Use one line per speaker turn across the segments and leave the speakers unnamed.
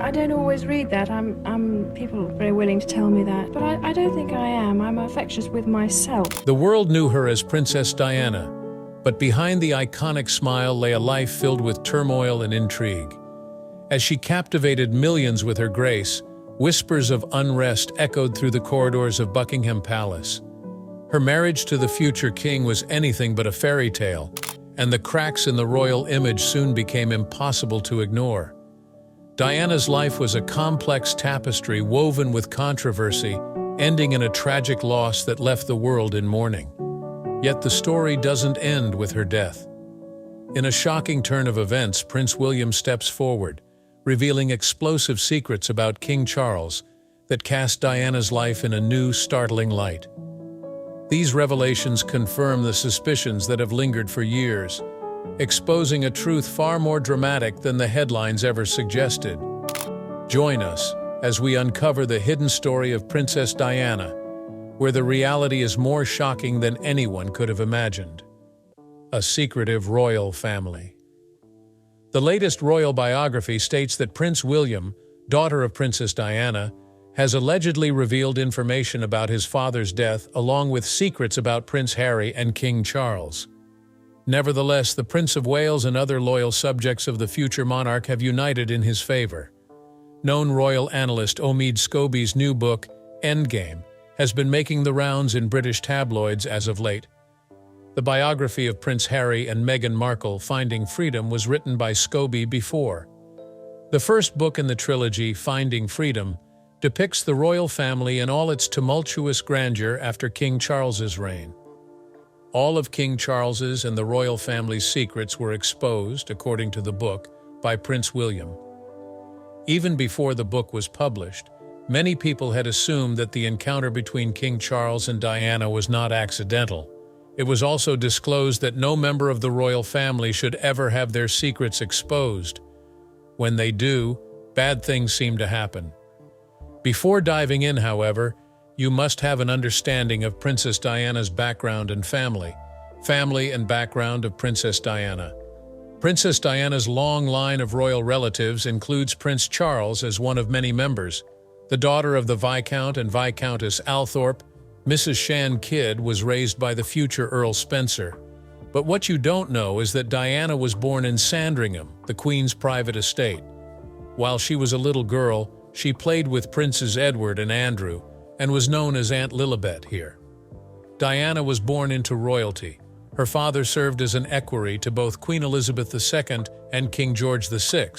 I don't always read that. People are very willing to tell me that, but I don't think I am. I'm affectionate with myself.
The world knew her as Princess Diana, but behind the iconic smile lay a life filled with turmoil and intrigue. As she captivated millions with her grace, whispers of unrest echoed through the corridors of Buckingham Palace. Her marriage to the future king was anything but a fairy tale, and the cracks in the royal image soon became impossible to ignore. Diana's life was a complex tapestry woven with controversy, ending in a tragic loss that left the world in mourning. Yet the story doesn't end with her death. In a shocking turn of events, Prince William steps forward, revealing explosive secrets about King Charles that cast Diana's life in a new, startling light. These revelations confirm the suspicions that have lingered for years, exposing a truth far more dramatic than the headlines ever suggested. Join us as we uncover the hidden story of Princess Diana, where the reality is more shocking than anyone could have imagined. A secretive royal family. The latest royal biography states that Prince William, daughter of Princess Diana, has allegedly revealed information about his father's death along with secrets about Prince Harry and King Charles. Nevertheless, the Prince of Wales and other loyal subjects of the future monarch have united in his favor. Known royal analyst Omid Scobie's new book, Endgame, has been making the rounds in British tabloids as of late. The biography of Prince Harry and Meghan Markle, Finding Freedom, was written by Scobie before. The first book in the trilogy, Finding Freedom, depicts the royal family in all its tumultuous grandeur after King Charles's reign. All of King Charles's and the royal family's secrets were exposed, according to the book, by Prince William. Even before the book was published, many people had assumed that the encounter between King Charles and Diana was not accidental. It was also disclosed that no member of the royal family should ever have their secrets exposed. When they do, bad things seem to happen. Before diving in, however, you must have an understanding of Princess Diana's background and family. Family and background of Princess Diana. Princess Diana's long line of royal relatives includes Prince Charles as one of many members. The daughter of the Viscount and Viscountess Althorp, Mrs. Shan Kidd was raised by the future Earl Spencer. But what you don't know is that Diana was born in Sandringham, the Queen's private estate. While she was a little girl, she played with Princes Edward and Andrew, and was known as Aunt Lilibet here. Diana was born into royalty. Her father served as an equerry to both Queen Elizabeth II and King George VI,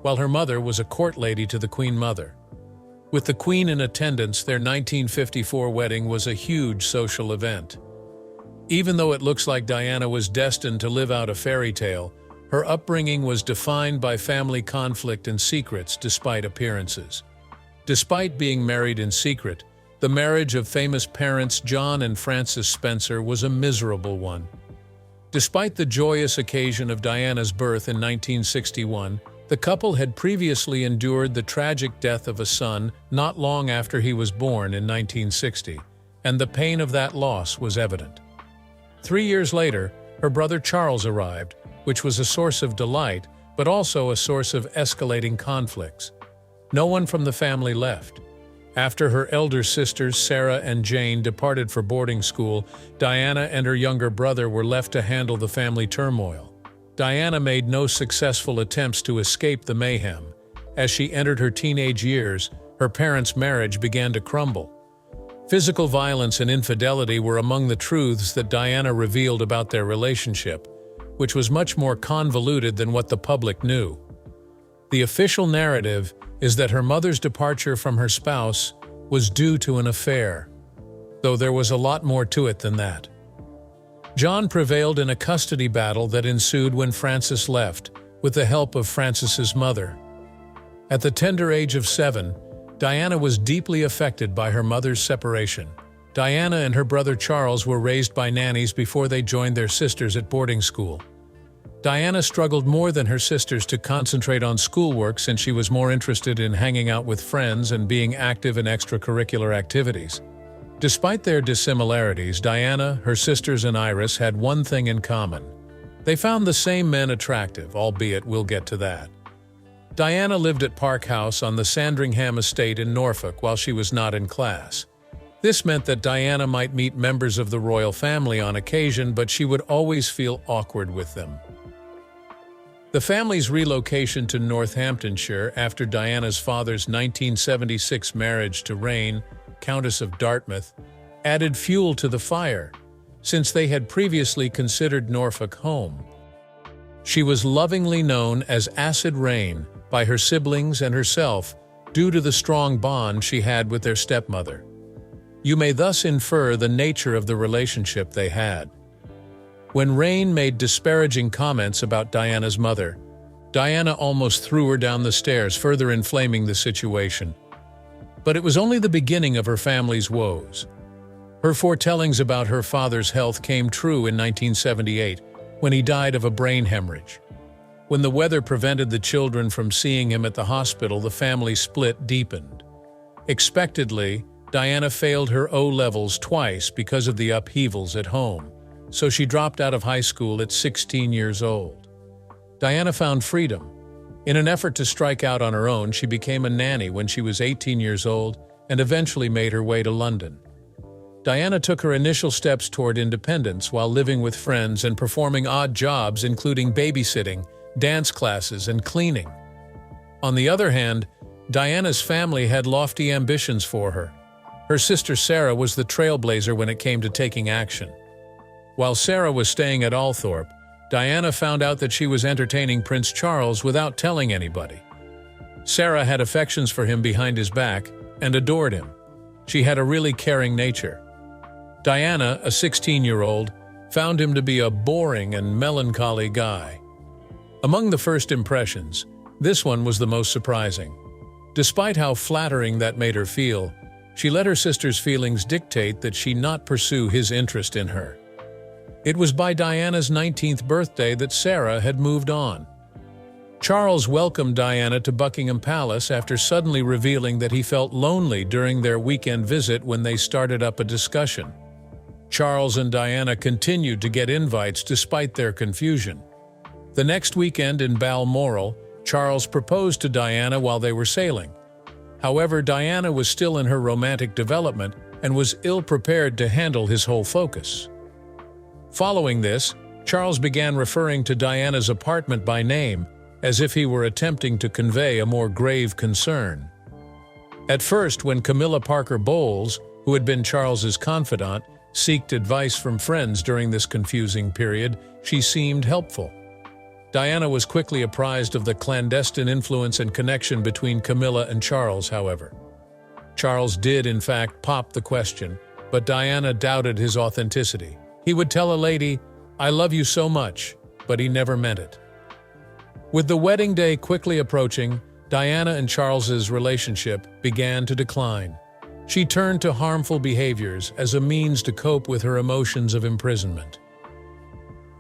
while her mother was a court lady to the Queen Mother. With the Queen in attendance, their 1954 wedding was a huge social event. Even though it looks like Diana was destined to live out a fairy tale, her upbringing was defined by family conflict and secrets despite appearances. Despite being married in secret, the marriage of famous parents John and Frances Spencer was a miserable one. Despite the joyous occasion of Diana's birth in 1961, the couple had previously endured the tragic death of a son not long after he was born in 1960, and the pain of that loss was evident. 3 years later, her brother Charles arrived, which was a source of delight, but also a source of escalating conflicts. No one from the family left. After her elder sisters Sarah and Jane departed for boarding school, Diana and her younger brother were left to handle the family turmoil. Diana made no successful attempts to escape the mayhem. As she entered her teenage years, her parents' marriage began to crumble. Physical violence and infidelity were among the truths that Diana revealed about their relationship, which was much more convoluted than what the public knew. The official narrative is that her mother's departure from her spouse was due to an affair, though there was a lot more to it than that. John prevailed in a custody battle that ensued when Frances left, with the help of Frances's mother. At the tender age of 7, Diana was deeply affected by her mother's separation. Diana and her brother Charles were raised by nannies before they joined their sisters at boarding school. Diana struggled more than her sisters to concentrate on schoolwork since she was more interested in hanging out with friends and being active in extracurricular activities. Despite their dissimilarities, Diana, her sisters, and Iris had one thing in common. They found the same men attractive, albeit we'll get to that. Diana lived at Park House on the Sandringham estate in Norfolk while she was not in class. This meant that Diana might meet members of the royal family on occasion, but she would always feel awkward with them. The family's relocation to Northamptonshire after Diana's father's 1976 marriage to Reine, Countess of Dartmouth, added fuel to the fire, since they had previously considered Norfolk home. She was lovingly known as Acid Reine by her siblings and herself due to the strong bond she had with their stepmother. You may thus infer the nature of the relationship they had. When Reine made disparaging comments about Diana's mother, Diana almost threw her down the stairs, further inflaming the situation. But it was only the beginning of her family's woes. Her foretellings about her father's health came true in 1978, when he died of a brain hemorrhage. When the weather prevented the children from seeing him at the hospital, the family split deepened. Expectedly, Diana failed her O-levels twice because of the upheavals at home, so she dropped out of high school at 16 years old. Diana found freedom. In an effort to strike out on her own, she became a nanny when she was 18 years old and eventually made her way to London. Diana took her initial steps toward independence while living with friends and performing odd jobs including babysitting, dance classes, and cleaning. On the other hand, Diana's family had lofty ambitions for her. Her sister Sarah was the trailblazer when it came to taking action. While Sarah was staying at Althorpe, Diana found out that she was entertaining Prince Charles without telling anybody. Sarah had affections for him behind his back and adored him. She had a really caring nature. Diana, a 16-year-old, found him to be a boring and melancholy guy. Among the first impressions, this one was the most surprising. Despite how flattering that made her feel, she let her sister's feelings dictate that she not pursue his interest in her. It was by Diana's 19th birthday that Sarah had moved on. Charles welcomed Diana to Buckingham Palace after suddenly revealing that he felt lonely during their weekend visit when they started up a discussion. Charles and Diana continued to get invites despite their confusion. The next weekend in Balmoral, Charles proposed to Diana while they were sailing. However, Diana was still in her romantic development and was ill-prepared to handle his whole focus. Following this, Charles began referring to Diana's apartment by name, as if he were attempting to convey a more grave concern. At first, when Camilla Parker Bowles, who had been Charles's confidant, sought advice from friends during this confusing period, she seemed helpful. Diana was quickly apprised of the clandestine influence and connection between Camilla and Charles, however. Charles did, in fact, pop the question, but Diana doubted his authenticity. He would tell a lady, "I love you so much," but he never meant it. With the wedding day quickly approaching, Diana and Charles's relationship began to decline. She turned to harmful behaviors as a means to cope with her emotions of imprisonment.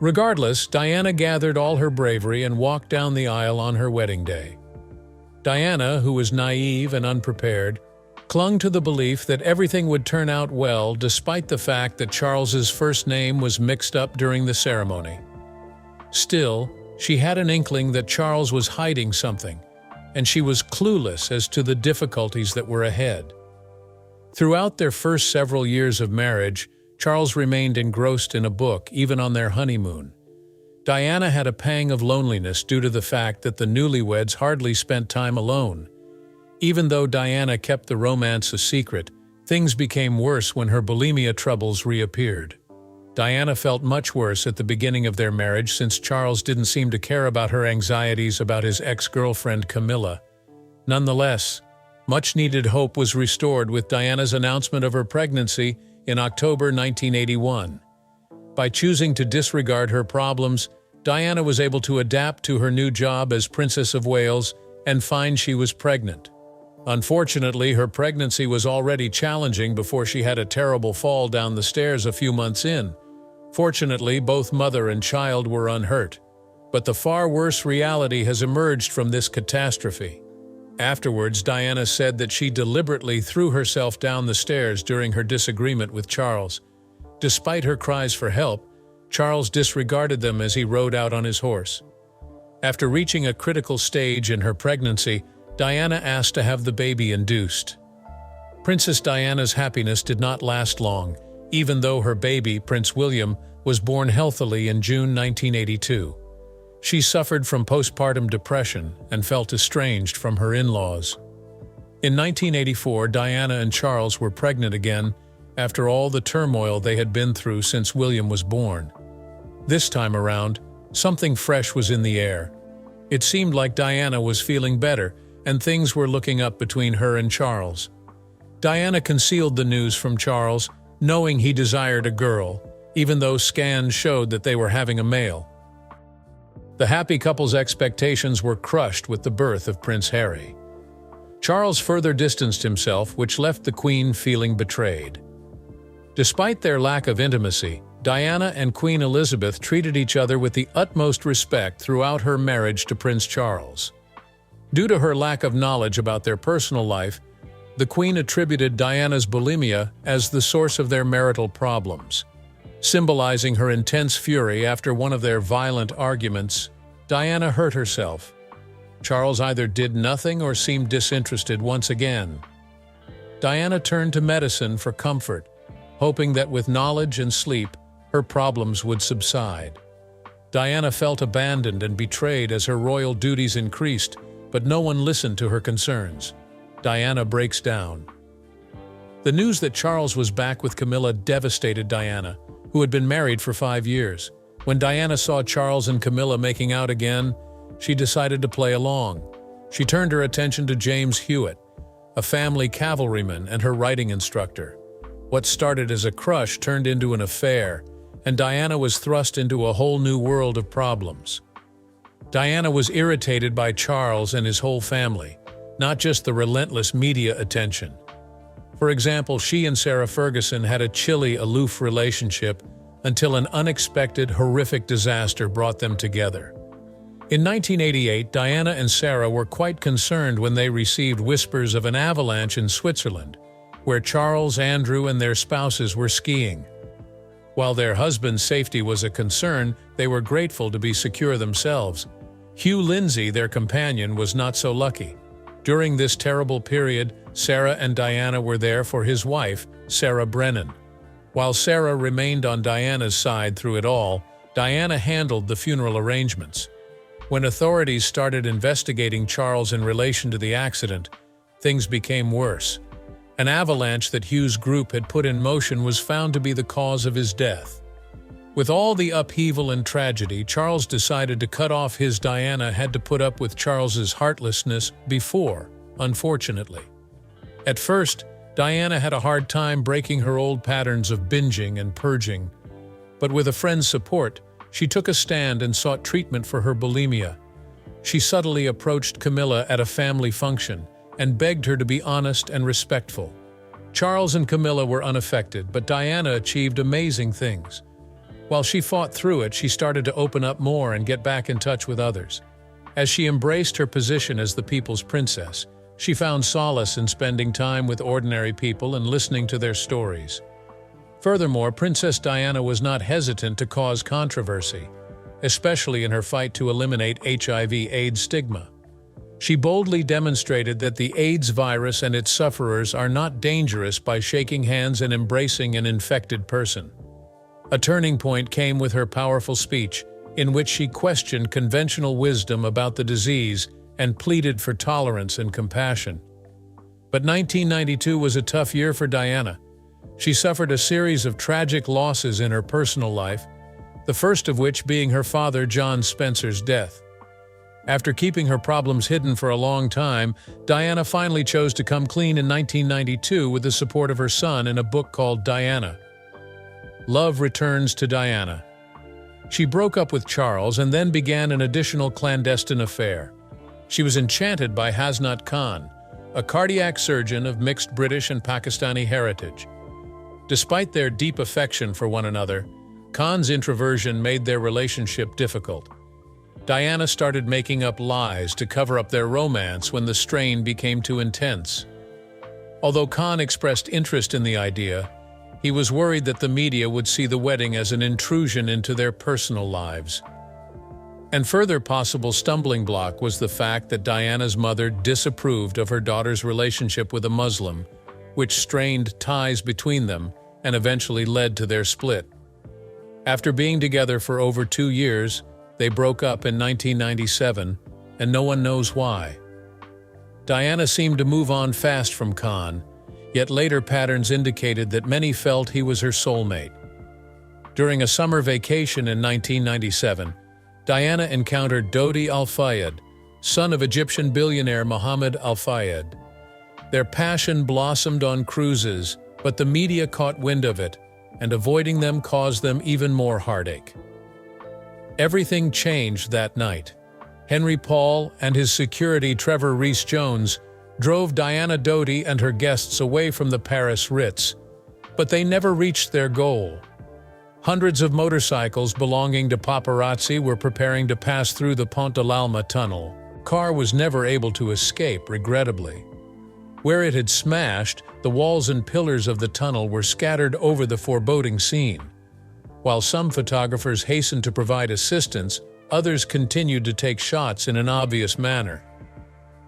Regardless, Diana gathered all her bravery and walked down the aisle on her wedding day. Diana, who was naive and unprepared, clung to the belief that everything would turn out well despite the fact that Charles's first name was mixed up during the ceremony. Still, she had an inkling that Charles was hiding something, and she was clueless as to the difficulties that were ahead. Throughout their first several years of marriage, Charles remained engrossed in a book, even on their honeymoon. Diana had a pang of loneliness due to the fact that the newlyweds hardly spent time alone. Even though Diana kept the romance a secret, things became worse when her bulimia troubles reappeared. Diana felt much worse at the beginning of their marriage since Charles didn't seem to care about her anxieties about his ex-girlfriend Camilla. Nonetheless, much-needed hope was restored with Diana's announcement of her pregnancy in October 1981. By choosing to disregard her problems, Diana was able to adapt to her new job as Princess of Wales and find she was pregnant. Unfortunately, her pregnancy was already challenging before she had a terrible fall down the stairs a few months in. Fortunately, both mother and child were unhurt. But the far worse reality has emerged from this catastrophe. Afterwards, Diana said that she deliberately threw herself down the stairs during her disagreement with Charles. Despite her cries for help, Charles disregarded them as he rode out on his horse. After reaching a critical stage in her pregnancy, Diana asked to have the baby induced. Princess Diana's happiness did not last long, even though her baby, Prince William, was born healthily in June 1982. She suffered from postpartum depression and felt estranged from her in-laws. In 1984, Diana and Charles were pregnant again after all the turmoil they had been through since William was born. This time around, something fresh was in the air. It seemed like Diana was feeling better, and things were looking up between her and Charles. Diana concealed the news from Charles, knowing he desired a girl, even though scans showed that they were having a male. The happy couple's expectations were crushed with the birth of Prince Harry. Charles further distanced himself, which left the Queen feeling betrayed. Despite their lack of intimacy, Diana and Queen Elizabeth treated each other with the utmost respect throughout her marriage to Prince Charles. Due to her lack of knowledge about their personal life, the Queen attributed Diana's bulimia as the source of their marital problems. Symbolizing her intense fury after one of their violent arguments, Diana hurt herself. Charles either did nothing or seemed disinterested once again. Diana turned to medicine for comfort, hoping that with knowledge and sleep, her problems would subside. Diana felt abandoned and betrayed as her royal duties increased, but no one listened to her concerns. Diana breaks down. The news that Charles was back with Camilla devastated Diana, who had been married for 5 years. When Diana saw Charles and Camilla making out again, she decided to play along. She turned her attention to James Hewitt, a family cavalryman and her writing instructor. What started as a crush turned into an affair, and Diana was thrust into a whole new world of problems. Diana was irritated by Charles and his whole family, not just the relentless media attention. For example, she and Sarah Ferguson had a chilly, aloof relationship until an unexpected, horrific disaster brought them together. In 1988, Diana and Sarah were quite concerned when they received whispers of an avalanche in Switzerland, where Charles, Andrew, and their spouses were skiing. While their husband's safety was a concern, they were grateful to be secure themselves. Hugh Lindsay, their companion, was not so lucky. During this terrible period, Sarah and Diana were there for his wife, Sarah Brennan. While Sarah remained on Diana's side through it all, Diana handled the funeral arrangements. When authorities started investigating Charles in relation to the accident, things became worse. An avalanche that Hugh's group had put in motion was found to be the cause of his death. With all the upheaval and tragedy, Charles decided to cut off his Diana had to put up with Charles's heartlessness before, unfortunately. At first, Diana had a hard time breaking her old patterns of binging and purging, but with a friend's support, she took a stand and sought treatment for her bulimia. She subtly approached Camilla at a family function and begged her to be honest and respectful. Charles and Camilla were unaffected, but Diana achieved amazing things. While she fought through it, she started to open up more and get back in touch with others. As she embraced her position as the people's princess, she found solace in spending time with ordinary people and listening to their stories. Furthermore, Princess Diana was not hesitant to cause controversy, especially in her fight to eliminate HIV/AIDS stigma. She boldly demonstrated that the AIDS virus and its sufferers are not dangerous by shaking hands and embracing an infected person. A turning point came with her powerful speech, in which she questioned conventional wisdom about the disease and pleaded for tolerance and compassion. But 1992 was a tough year for Diana. She suffered a series of tragic losses in her personal life, the first of which being her father John Spencer's death. After keeping her problems hidden for a long time, Diana finally chose to come clean in 1992 with the support of her son in a book called Diana. Love returns to Diana. She broke up with Charles and then began an additional clandestine affair. She was enchanted by Hasnat Khan, a cardiac surgeon of mixed British and Pakistani heritage. Despite their deep affection for one another, Khan's introversion made their relationship difficult. Diana started making up lies to cover up their romance when the strain became too intense. Although Khan expressed interest in the idea, he was worried that the media would see the wedding as an intrusion into their personal lives. And further possible stumbling block was the fact that Diana's mother disapproved of her daughter's relationship with a Muslim, which strained ties between them and eventually led to their split. After being together for over 2 years, they broke up in 1997, and no one knows why. Diana seemed to move on fast from Khan, yet later patterns indicated that many felt he was her soulmate. During a summer vacation in 1997, Diana encountered Dodi Al-Fayed, son of Egyptian billionaire Mohammed Al-Fayed. Their passion blossomed on cruises, but the media caught wind of it, and avoiding them caused them even more heartache. Everything changed that night. Henry Paul and his security Trevor Rees-Jones drove Diana Dodi and her guests away from the Paris Ritz, but they never reached their goal. Hundreds of motorcycles belonging to paparazzi were preparing to pass through the Pont de l'Alma tunnel. The car was never able to escape, regrettably. Where it had smashed, the walls and pillars of the tunnel were scattered over the foreboding scene. While some photographers hastened to provide assistance, others continued to take shots in an obvious manner.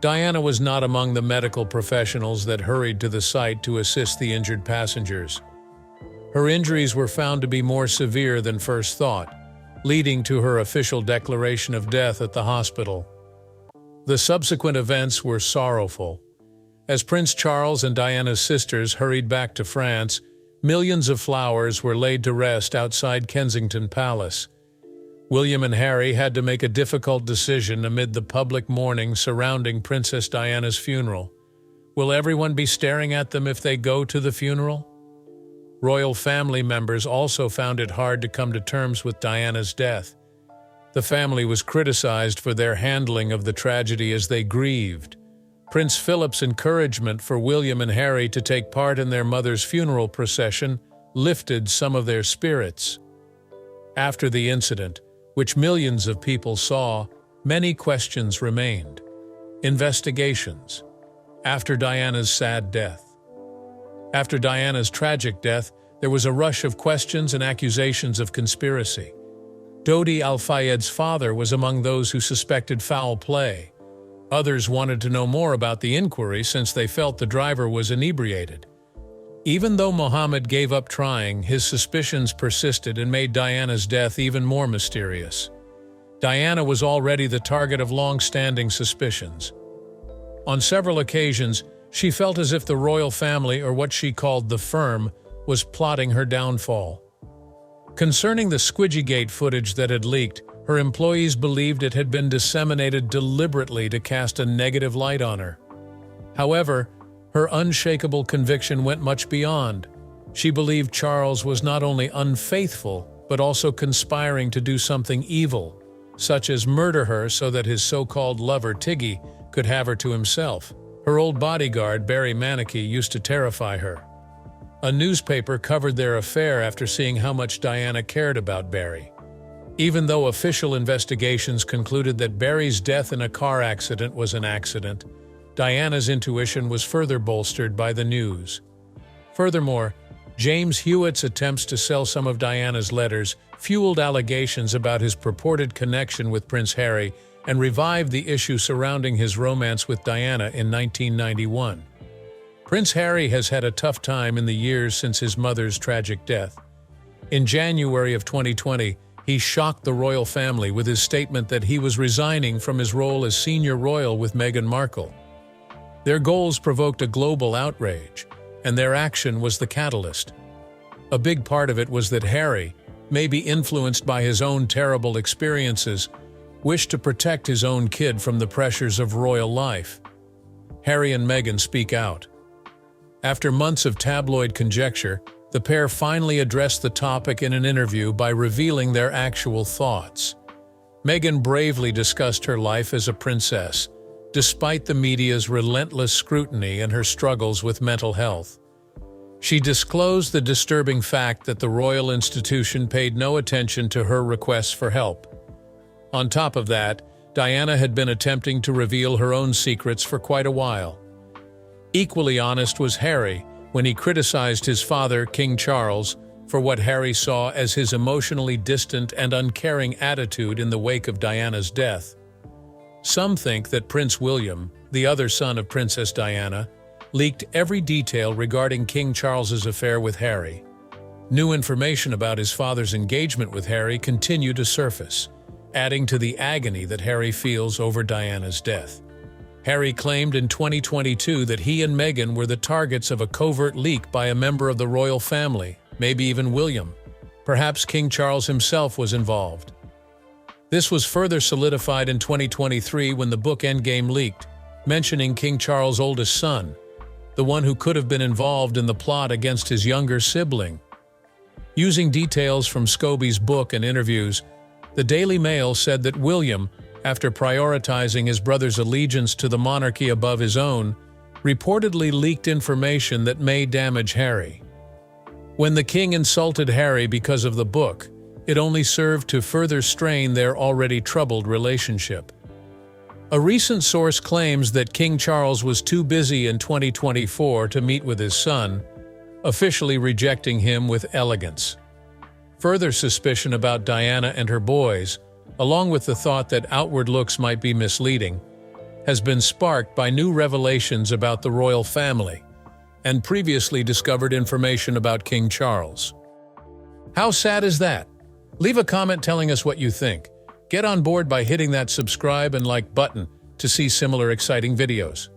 Diana was not among the medical professionals that hurried to the site to assist the injured passengers. Her injuries were found to be more severe than first thought, leading to her official declaration of death at the hospital. The subsequent events were sorrowful. As Prince Charles and Diana's sisters hurried back to France, millions of flowers were laid to rest outside Kensington Palace. William and Harry had to make a difficult decision amid the public mourning surrounding Princess Diana's funeral. Will everyone be staring at them if they go to the funeral? Royal family members also found it hard to come to terms with Diana's death. The family was criticized for their handling of the tragedy as they grieved. Prince Philip's encouragement for William and Harry to take part in their mother's funeral procession lifted some of their spirits. After the incident, which millions of people saw, many questions remained. Investigations. After Diana's sad death. After Diana's tragic death, there was a rush of questions and accusations of conspiracy. Dodi Al-Fayed's father was among those who suspected foul play. Others wanted to know more about the inquiry since they felt the driver was inebriated. Even though Mohammed gave up trying, his suspicions persisted and made Diana's death even more mysterious. Diana was already the target of long-standing suspicions. On several occasions, she felt as if the royal family, or what she called the firm, was plotting her downfall. Concerning the Squidgygate footage that had leaked, her employees believed it had been disseminated deliberately to cast a negative light on her. However, her unshakable conviction went much beyond. She believed Charles was not only unfaithful, but also conspiring to do something evil, such as murder her so that his so-called lover, Tiggy, could have her to himself. Her old bodyguard, Barry Manicky, used to terrify her. A newspaper covered their affair after seeing how much Diana cared about Barry. Even though official investigations concluded that Barry's death in a car accident was an accident, Diana's intuition was further bolstered by the news. Furthermore, James Hewitt's attempts to sell some of Diana's letters fueled allegations about his purported connection with Prince Harry and revived the issue surrounding his romance with Diana in 1991. Prince Harry has had a tough time in the years since his mother's tragic death. In January of 2020, he shocked the royal family with his statement that he was resigning from his role as senior royal with Meghan Markle. Their goals provoked a global outrage, and their action was the catalyst. A big part of it was that Harry, maybe influenced by his own terrible experiences, wished to protect his own kid from the pressures of royal life. Harry and Meghan speak out. After months of tabloid conjecture, the pair finally addressed the topic in an interview by revealing their actual thoughts. Meghan bravely discussed her life as a princess, despite the media's relentless scrutiny and her struggles with mental health. She disclosed the disturbing fact that the royal institution paid no attention to her requests for help. On top of that, Diana had been attempting to reveal her own secrets for quite a while. Equally honest was Harry when he criticized his father, King Charles, for what Harry saw as his emotionally distant and uncaring attitude in the wake of Diana's death. Some think that Prince William, the other son of Princess Diana, leaked every detail regarding King Charles's affair with Harry. New information about his father's engagement with Harry continue to surface, adding to the agony that Harry feels over Diana's death. Harry claimed in 2022 that he and Meghan were the targets of a covert leak by a member of the royal family, maybe even William. Perhaps King Charles himself was involved. This was further solidified in 2023 when the book Endgame leaked, mentioning King Charles' oldest son, the one who could have been involved in the plot against his younger sibling. Using details from Scobie's book and interviews, the Daily Mail said that William, after prioritizing his brother's allegiance to the monarchy above his own, reportedly leaked information that may damage Harry. When the king insulted Harry because of the book, it only served to further strain their already troubled relationship. A recent source claims that King Charles was too busy in 2024 to meet with his son, officially rejecting him with elegance. Further suspicion about Diana and her boys, along with the thought that outward looks might be misleading, has been sparked by new revelations about the royal family and previously discovered information about King Charles. How sad is that? Leave a comment telling us what you think. Get on board by hitting that subscribe and like button to see similar exciting videos.